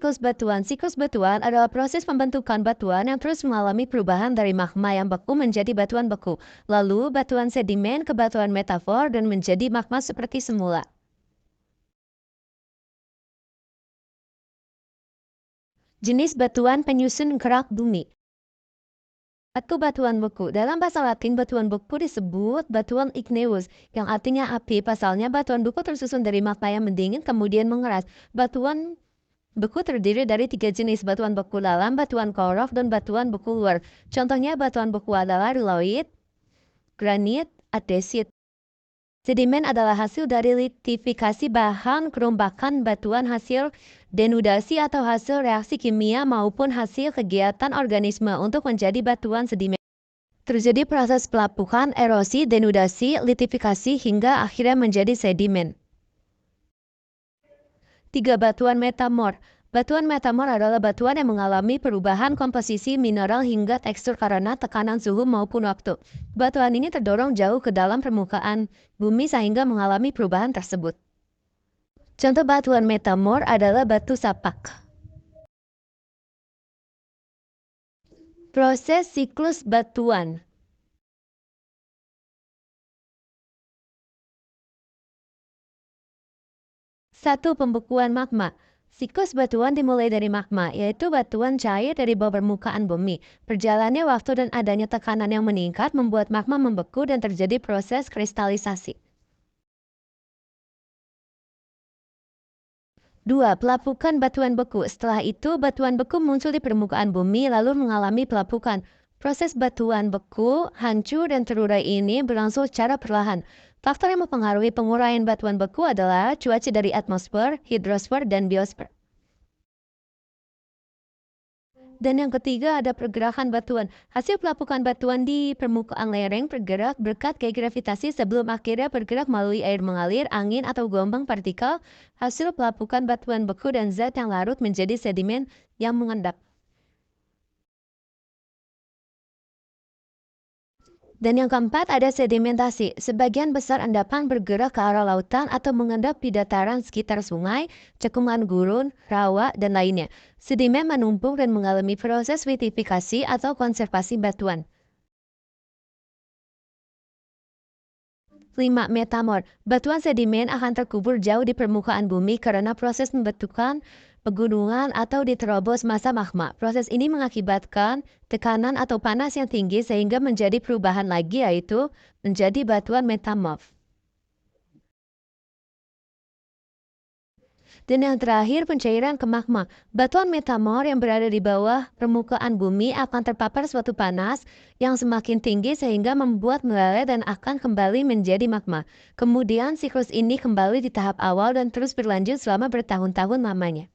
siklus batuan. Siklus batuan adalah proses pembentukan batuan yang terus mengalami perubahan dari magma yang beku menjadi batuan beku, lalu batuan sedimen ke batuan metafor dan menjadi magma seperti semula. Jenis batuan penyusun kerak bumi. Batuan beku. Dalam bahasa Latin, batuan beku disebut batuan igneous, yang artinya api. Pasalnya, batuan beku tersusun dari magma yang mendingin kemudian mengeras. Batuan beku terdiri dari 3 jenis: batuan beku dalam, batuan korof, dan batuan beku luar. Contohnya batuan beku adalah rhyolite, granit, andesit. Sedimen adalah hasil dari litifikasi bahan kerombakan batuan, hasil denudasi atau hasil reaksi kimia maupun hasil kegiatan organisme untuk menjadi batuan sedimen. Terjadi proses pelapukan, erosi, denudasi, litifikasi hingga akhirnya menjadi sedimen. 3. Batuan metamor. Batuan metamor adalah batuan yang mengalami perubahan komposisi mineral hingga tekstur karena tekanan suhu maupun waktu. Batuan ini terdorong jauh ke dalam permukaan bumi sehingga mengalami perubahan tersebut. Contoh batuan metamor adalah batu sapak. Proses siklus batuan. 1. Pembekuan magma. Siklus batuan dimulai dari magma, yaitu batuan cair dari bawah permukaan bumi. Berjalannya waktu dan adanya tekanan yang meningkat membuat magma membeku dan terjadi proses kristalisasi. 2. Pelapukan batuan beku. Setelah itu, batuan beku muncul di permukaan bumi lalu mengalami pelapukan. Proses batuan beku, hancur, dan terurai ini berlangsung secara perlahan. Faktor yang mempengaruhi penguraian batuan beku adalah cuaca dari atmosfer, hidrosfer, dan biosfer. Dan yang ketiga ada pergerakan batuan. Hasil pelapukan batuan di permukaan lereng bergerak berkat gaya gravitasi sebelum akhirnya bergerak melalui air mengalir, angin, atau gelombang partikel. Hasil pelapukan batuan beku dan zat yang larut menjadi sedimen yang mengendap. Dan yang keempat ada sedimentasi. Sebagian besar endapan bergerak ke arah lautan atau mengendap di dataran sekitar sungai, cekungan gurun, rawa, dan lainnya. Sedimen menumpuk dan mengalami proses litifikasi atau konservasi batuan. 5. Metamor. Batuan sedimen akan terkubur jauh di permukaan bumi karena proses pembentukan pegunungan atau diterobos massa magma. Proses ini mengakibatkan tekanan atau panas yang tinggi sehingga menjadi perubahan lagi, yaitu menjadi batuan metamorf. Dan yang terakhir, pencairan ke magma. Batuan metamor yang berada di bawah permukaan bumi akan terpapar suatu panas yang semakin tinggi sehingga membuat meleleh dan akan kembali menjadi magma. Kemudian siklus ini kembali di tahap awal dan terus berlanjut selama bertahun-tahun lamanya.